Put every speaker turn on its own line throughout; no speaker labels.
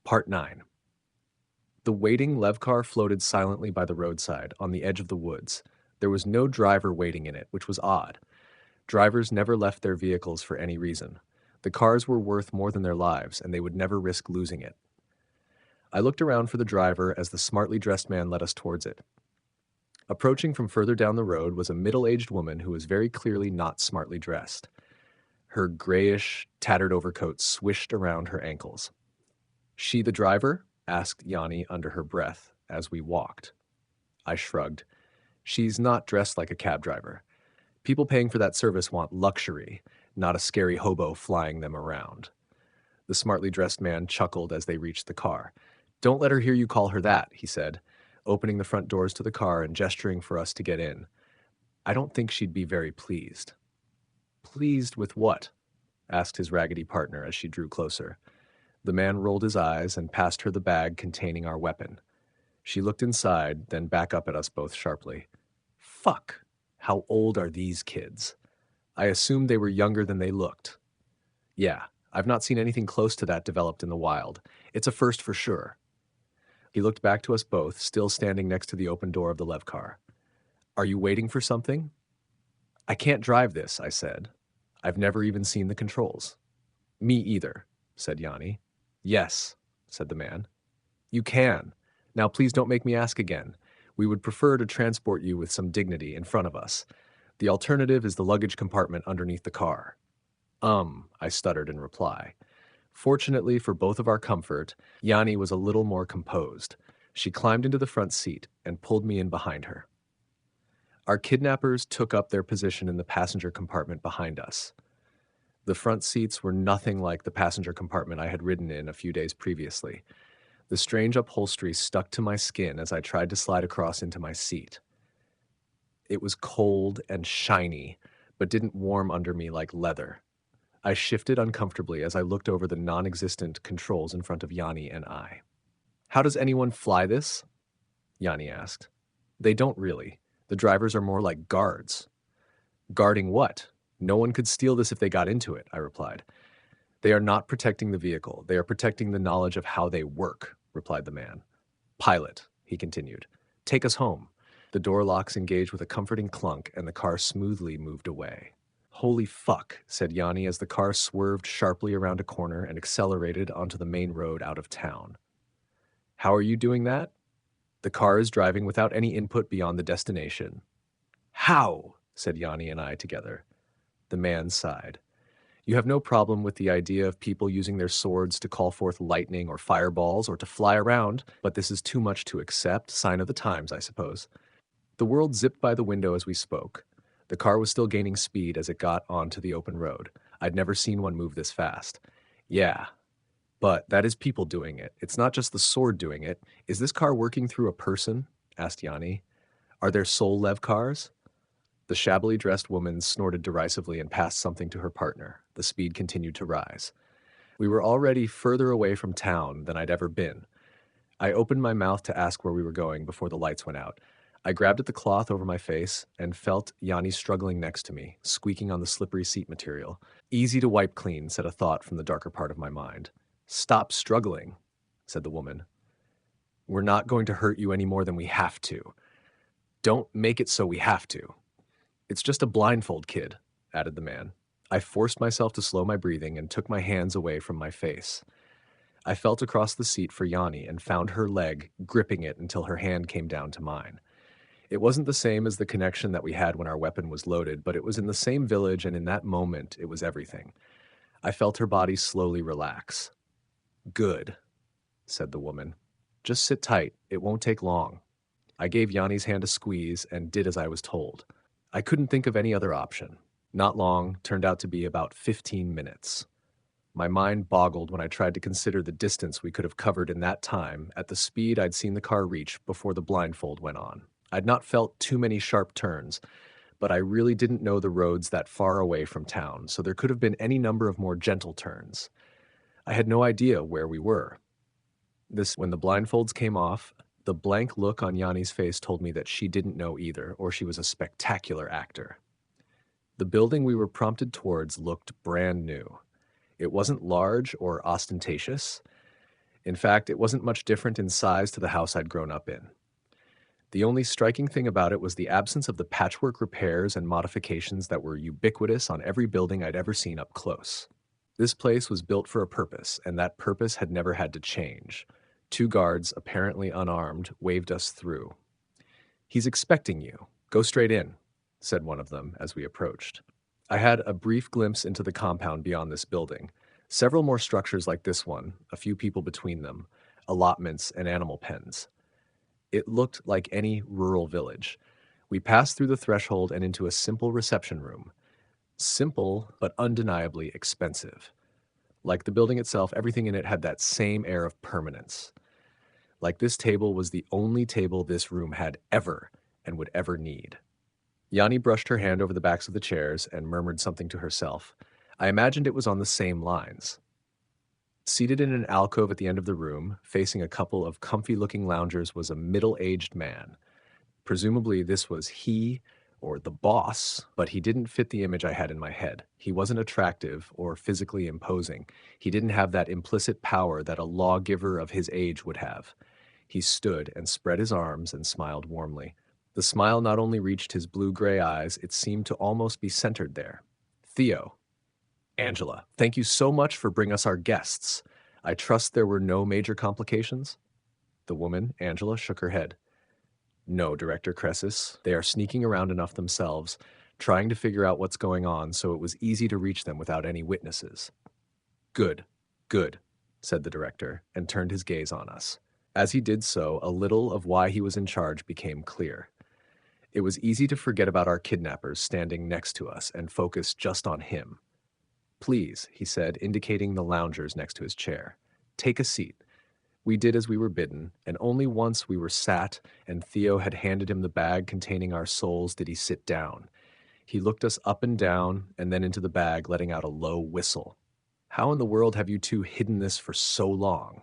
Part 9. The waiting Lev car floated silently by the roadside, on the edge of the woods. There was no driver waiting in it, which was odd. Drivers never left their vehicles for any reason. The cars were worth more than their lives, and they would never risk losing it. I looked around for the driver as the smartly dressed man led us towards it. Approaching from further down the road was a middle-aged woman who was very clearly not smartly dressed. Her grayish, tattered overcoat swished around her ankles. "She the driver?" asked Yanni under her breath as we walked. I shrugged. "She's not dressed like a cab driver. People paying for that service want luxury, not a scary hobo flying them around." The smartly dressed man chuckled as they reached the car. "Don't let her hear you call her that," he said, opening the front doors to the car and gesturing for us to get in. "I don't think she'd be very pleased." "Pleased with what?" asked his raggedy partner as she drew closer. The man rolled his eyes and passed her the bag containing our weapon. She looked inside, then back up at us both sharply. "Fuck! How old are these kids?" I assumed they were younger than they looked. "Yeah, I've not seen anything close to that developed in the wild. It's a first for sure." He looked back to us both, still standing next to the open door of the Lev car. "Are you waiting for something?" "I can't drive this," I said. "I've never even seen the controls." "Me either," said Yanni. "Yes," said the man. "You can. Now please don't make me ask again. We would prefer to transport you with some dignity in front of us. The alternative is the luggage compartment underneath the car." I stuttered in reply. Fortunately for both of our comfort, Yanni was a little more composed. She climbed into the front seat and pulled me in behind her. Our kidnappers took up their position in the passenger compartment behind us. The front seats were nothing like the passenger compartment I had ridden in a few days previously. The strange upholstery stuck to my skin as I tried to slide across into my seat. It was cold and shiny, but didn't warm under me like leather. I shifted uncomfortably as I looked over the non-existent controls in front of Yanni and I. "How does anyone fly this?" Yanni asked. "They don't really. The drivers are more like guards." "Guarding what? No one could steal this if they got into it," I replied. "They are not protecting the vehicle. They are protecting the knowledge of how they work," replied the man. "Pilot," he continued. "Take us home." The door locks engaged with a comforting clunk, and the car smoothly moved away. "Holy fuck," said Yanni as the car swerved sharply around a corner and accelerated onto the main road out of town. "How are you doing that?" "The car is driving without any input beyond the destination." "How?" said Yanni and I together. The man sighed. "You have no problem with the idea of people using their swords to call forth lightning or fireballs or to fly around, but this is too much to accept, sign of the times, I suppose." The world zipped by the window as we spoke. The car was still gaining speed as it got onto the open road. I'd never seen one move this fast. "Yeah, but that is people doing it. It's not just the sword doing it. Is this car working through a person?" asked Yanni. "Are there soul Lev cars?" The shabbily dressed woman snorted derisively and passed something to her partner. The speed continued to rise. We were already further away from town than I'd ever been. I opened my mouth to ask where we were going before the lights went out. I grabbed at the cloth over my face and felt Yanni struggling next to me, squeaking on the slippery seat material. "Easy to wipe clean," said a thought from the darker part of my mind. "Stop struggling," said the woman. "We're not going to hurt you any more than we have to." "Don't make it so we have to." "It's just a blindfold, kid," added the man. I forced myself to slow my breathing and took my hands away from my face. I felt across the seat for Yanni and found her leg, gripping it until her hand came down to mine. It wasn't the same as the connection that we had when our weapon was loaded, but it was in the same village, and in that moment, it was everything. I felt her body slowly relax. "Good," said the woman. "Just sit tight. It won't take long." I gave Yanni's hand a squeeze and did as I was told. I couldn't think of any other option. Not long, turned out to be about 15 minutes. My mind boggled when I tried to consider the distance we could have covered in that time at the speed I'd seen the car reach before the blindfold went on. I'd not felt too many sharp turns, but I really didn't know the roads that far away from town, so there could have been any number of more gentle turns. I had no idea where we were. When the blindfolds came off, the blank look on Yanni's face told me that she didn't know either, or she was a spectacular actor. The building we were prompted towards looked brand new. It wasn't large or ostentatious. In fact, it wasn't much different in size to the house I'd grown up in. The only striking thing about it was the absence of the patchwork repairs and modifications that were ubiquitous on every building I'd ever seen up close. This place was built for a purpose, and that purpose had never had to change. Two guards, apparently unarmed, waved us through. "He's expecting you. Go straight in," said one of them as we approached. I had a brief glimpse into the compound beyond this building. Several more structures like this one, a few people between them, allotments and animal pens. It looked like any rural village. We passed through the threshold and into a simple reception room. Simple, but undeniably expensive. Like the building itself, everything in it had that same air of permanence. Like this table was the only table this room had ever and would ever need. Yanni brushed her hand over the backs of the chairs and murmured something to herself. I imagined it was on the same lines. Seated in an alcove at the end of the room, facing a couple of comfy-looking loungers, was a middle-aged man. Presumably this was he or the boss, but he didn't fit the image I had in my head. He wasn't attractive or physically imposing. He didn't have that implicit power that a lawgiver of his age would have. He stood and spread his arms and smiled warmly. The smile not only reached his blue-gray eyes, it seemed to almost be centered there. "Theo. Angela, thank you so much for bringing us our guests. I trust there were no major complications?" The woman, Angela, shook her head. "No, Director Cressis. They are sneaking around enough themselves, trying to figure out what's going on, so it was easy to reach them without any witnesses." "Good, good," said the director, and turned his gaze on us. As he did so, a little of why he was in charge became clear. It was easy to forget about our kidnappers standing next to us and focus just on him. "Please," he said, indicating the loungers next to his chair. "Take a seat." We did as we were bidden, and only once we were sat and Theo had handed him the bag containing our souls did he sit down. He looked us up and down and then into the bag, letting out a low whistle. "How in the world have you two hidden this for so long?"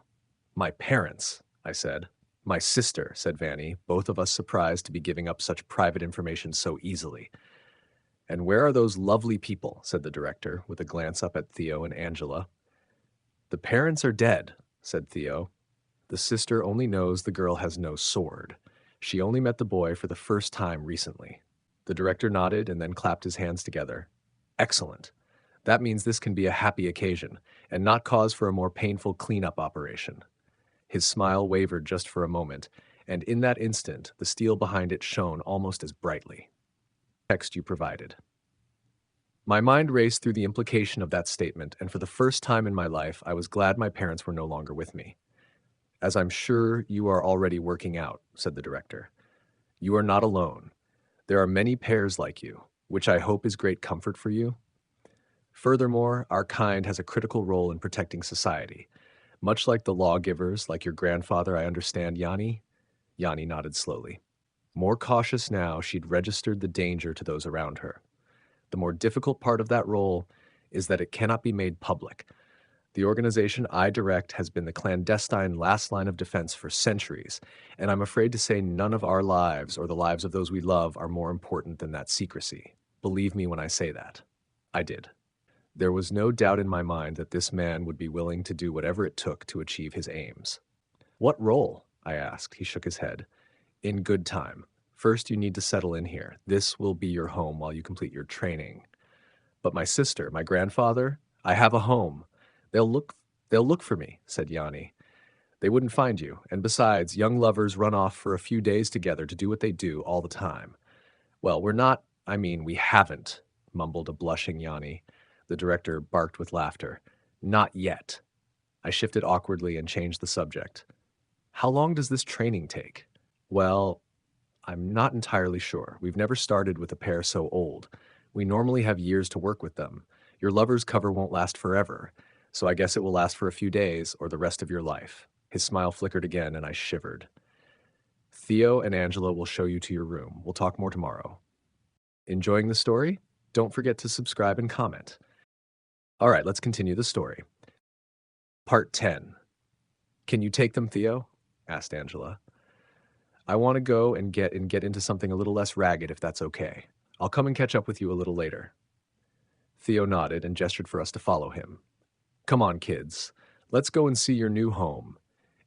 "My parents," I said. "My sister," said Vanny, both of us surprised to be giving up such private information so easily. "And where are those lovely people?" said the director, with a glance up at Theo and Angela. "The parents are dead," said Theo. "The sister only knows the girl has no sword. She only met the boy for the first time recently." The director nodded and then clapped his hands together. "Excellent. That means this can be a happy occasion, and not cause for a more painful cleanup operation." His smile wavered just for a moment, and in that instant, the steel behind it shone almost as brightly. "Text you provided." My mind raced through the implication of that statement, and for the first time in my life, I was glad my parents were no longer with me. "As I'm sure you are already working out," said the director. "You are not alone. There are many pairs like you, which I hope is great comfort for you. Furthermore, our kind has a critical role in protecting society. Much like the lawgivers, like your grandfather, I understand, Yanni." Yanni nodded slowly. More cautious now, she'd registered the danger to those around her. "The more difficult part of that role is that it cannot be made public. The organization I direct has been the clandestine last line of defense for centuries, and I'm afraid to say none of our lives or the lives of those we love are more important than that secrecy. Believe me when I say that." I did. There was no doubt in my mind that this man would be willing to do whatever it took to achieve his aims. "What role?" I asked. He shook his head. "In good time. First, you need to settle in here. This will be your home while you complete your training." "But my sister, my grandfather, I have a home. They'll look for me," said Yanni. "They wouldn't find you, and besides, young lovers run off for a few days together to do what they do all the time." "Well, we haven't," mumbled a blushing Yanni. The director barked with laughter. "Not yet." I shifted awkwardly and changed the subject. "How long does this training take?" "Well, I'm not entirely sure. We've never started with a pair so old. We normally have years to work with them. Your lover's cover won't last forever, so I guess it will last for a few days or the rest of your life." His smile flickered again, and I shivered. "Theo and Angela will show you to your room. We'll talk more tomorrow." Enjoying the story? Don't forget to subscribe and comment. All right, let's continue the story. Part 10. "Can you take them, Theo?" asked Angela. "I want to go and get into something a little less ragged, if that's okay. I'll come and catch up with you a little later." Theo nodded and gestured for us to follow him. "Come on, kids. Let's go and see your new home.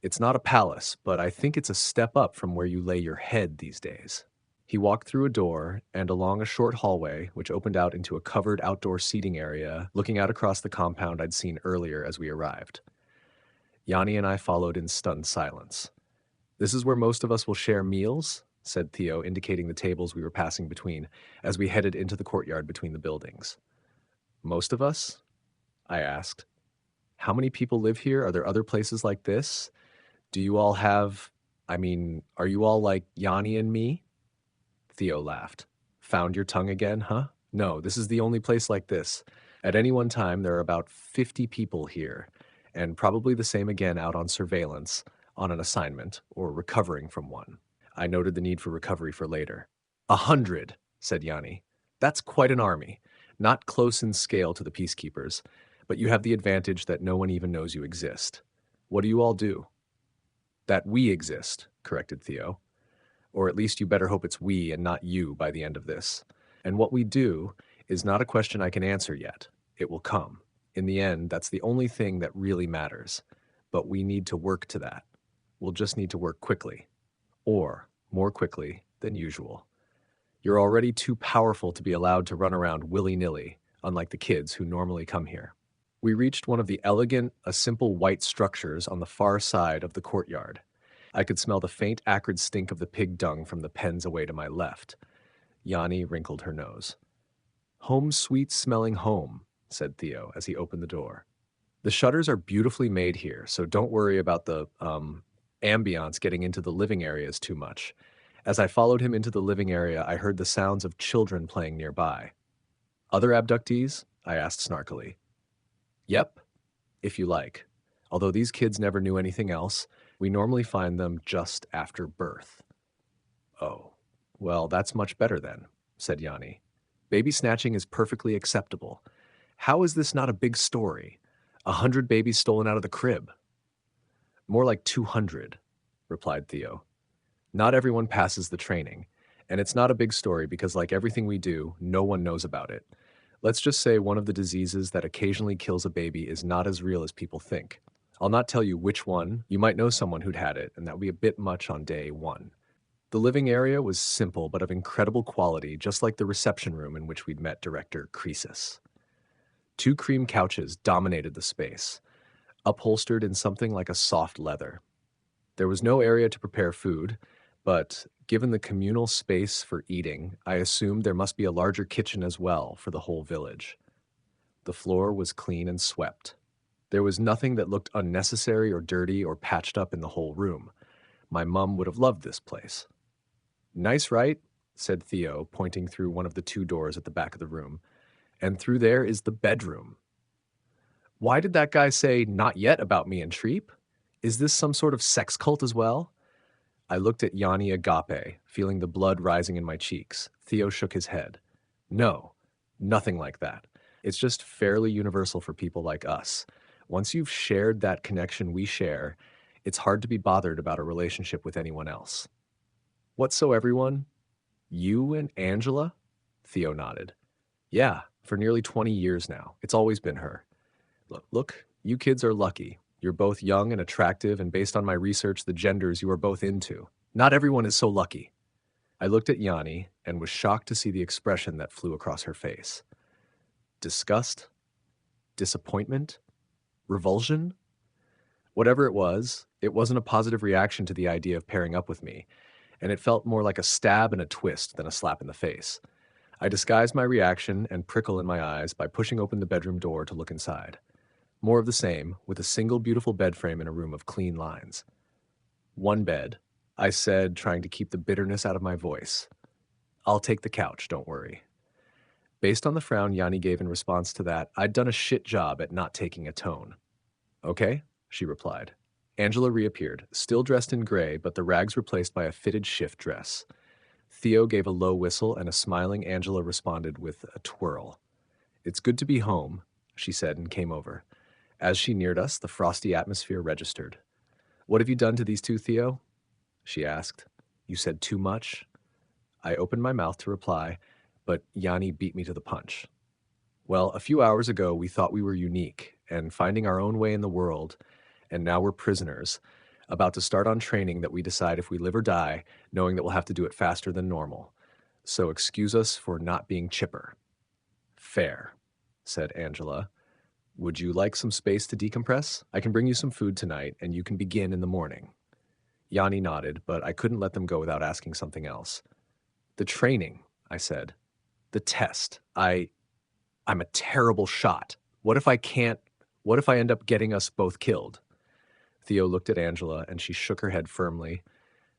It's not a palace, but I think it's a step up from where you lay your head these days. He walked through a door and along a short hallway, which opened out into a covered outdoor seating area, looking out across the compound I'd seen earlier as we arrived. Yanni and I followed in stunned silence. This is where most of us will share meals, said Theo, indicating the tables we were passing between as we headed into the courtyard between the buildings. Most of us? I asked. How many people live here? Are there other places like this? Do you all have, are you all like Yanni and me? Theo laughed. Found your tongue again, huh? No, this is the only place like this. At any one time, there are about 50 people here, and probably the same again out on surveillance, on an assignment, or recovering from one. I noted the need for recovery for later. 100, said Yanni. That's quite an army. Not close in scale to the peacekeepers, but you have the advantage that no one even knows you exist. What do you all do? That we exist, corrected Theo. Or at least you better hope it's we and not you by the end of this. And what we do is not a question I can answer yet. It will come. In the end, that's the only thing that really matters. But we need to work to that. We'll just need to work quickly. Or more quickly than usual. You're already too powerful to be allowed to run around willy-nilly, unlike the kids who normally come here. We reached one of the elegant, simple white structures on the far side of the courtyard. I could smell the faint, acrid stink of the pig dung from the pens away to my left. Yanni wrinkled her nose. Home sweet smelling home, said Theo as he opened the door. The shutters are beautifully made here, so don't worry about the, ambiance getting into the living areas too much. As I followed him into the living area, I heard the sounds of children playing nearby. Other abductees? I asked snarkily. Yep, if you like. Although these kids never knew anything else, we normally find them just after birth. Oh, well, that's much better then, said Yanni. Baby snatching is perfectly acceptable. How is this not a big story? 100 babies stolen out of the crib. More like 200, replied Theo. Not everyone passes the training, and it's not a big story because like everything we do, no one knows about it. Let's just say one of the diseases that occasionally kills a baby is not as real as people think. I'll not tell you which one. You might know someone who'd had it, and that would be a bit much on day one. The living area was simple but of incredible quality, just like the reception room in which we'd met director Croesus. 2 cream couches dominated the space, upholstered in something like a soft leather. There was no area to prepare food, but given the communal space for eating, I assumed there must be a larger kitchen as well for the whole village. The floor was clean and swept. There was nothing that looked unnecessary or dirty or patched up in the whole room. My mum would have loved this place. Nice, right? Said Theo, pointing through one of the 2 doors at the back of the room. And through there is the bedroom. Why did that guy say not yet about me and Treep? Is this some sort of sex cult as well? I looked at Yanni Agape, feeling the blood rising in my cheeks. Theo shook his head. No, nothing like that. It's just fairly universal for people like us. Once you've shared that connection we share, it's hard to be bothered about a relationship with anyone else. What so, everyone? You and Angela? Theo nodded. Yeah, for nearly 20 years now. It's always been her. Look, you kids are lucky. You're both young and attractive, and based on my research, the genders you are both into. Not everyone is so lucky. I looked at Yanni and was shocked to see the expression that flew across her face. Disgust? Disappointment? Revulsion? Whatever it wasn't a positive reaction to the idea of pairing up with me, and it felt more like a stab and a twist than a slap in the face. I disguised my reaction and prickle in my eyes by pushing open the bedroom door to look inside. More of the same, with a single beautiful bed frame in a room of clean lines. One bed, I said, trying to keep the bitterness out of my voice. I'll take the couch, don't worry. Based on the frown Yanni gave in response to that, I'd done a shit job at not taking a tone. Okay, she replied. Angela reappeared, still dressed in gray, but the rags replaced by a fitted shift dress. Theo gave a low whistle, and a smiling Angela responded with a twirl. It's good to be home, she said and came over. As she neared us, the frosty atmosphere registered. What have you done to these 2, Theo? She asked. You said too much? I opened my mouth to reply, but Yanni beat me to the punch. Well, a few hours ago we thought we were unique and finding our own way in the world, and now we're prisoners. About to start on training that we decide if we live or die, knowing that we'll have to do it faster than normal. So excuse us for not being chipper." "Fair," said Angela. "Would you like some space to decompress? I can bring you some food tonight, and you can begin in the morning." Yanni nodded, but I couldn't let them go without asking something else. "The training," I said. "The test. I'm a terrible shot. What if I can't? What if I end up getting us both killed?" Theo looked at Angela, and she shook her head firmly.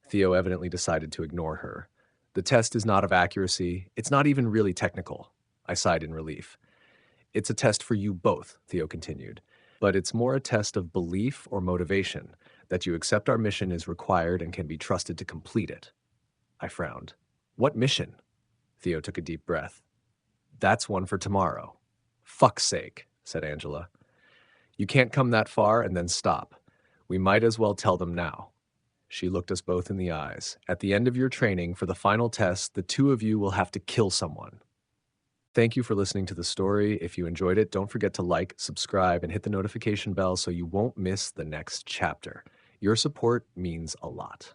Theo evidently decided to ignore her. "The test is not of accuracy. It's not even really technical." I sighed in relief. "It's a test for you both," Theo continued. "But it's more a test of belief or motivation, that you accept our mission is required and can be trusted to complete it." I frowned. "What mission?" Theo took a deep breath. "That's one for tomorrow." "Fuck's sake," said Angela. "You can't come that far and then stop. We might as well tell them now." She looked us both in the eyes. "At the end of your training, for the final test, the two of you will have to kill someone." Thank you for listening to the story. If you enjoyed it, don't forget to like, subscribe, and hit the notification bell so you won't miss the next chapter. Your support means a lot.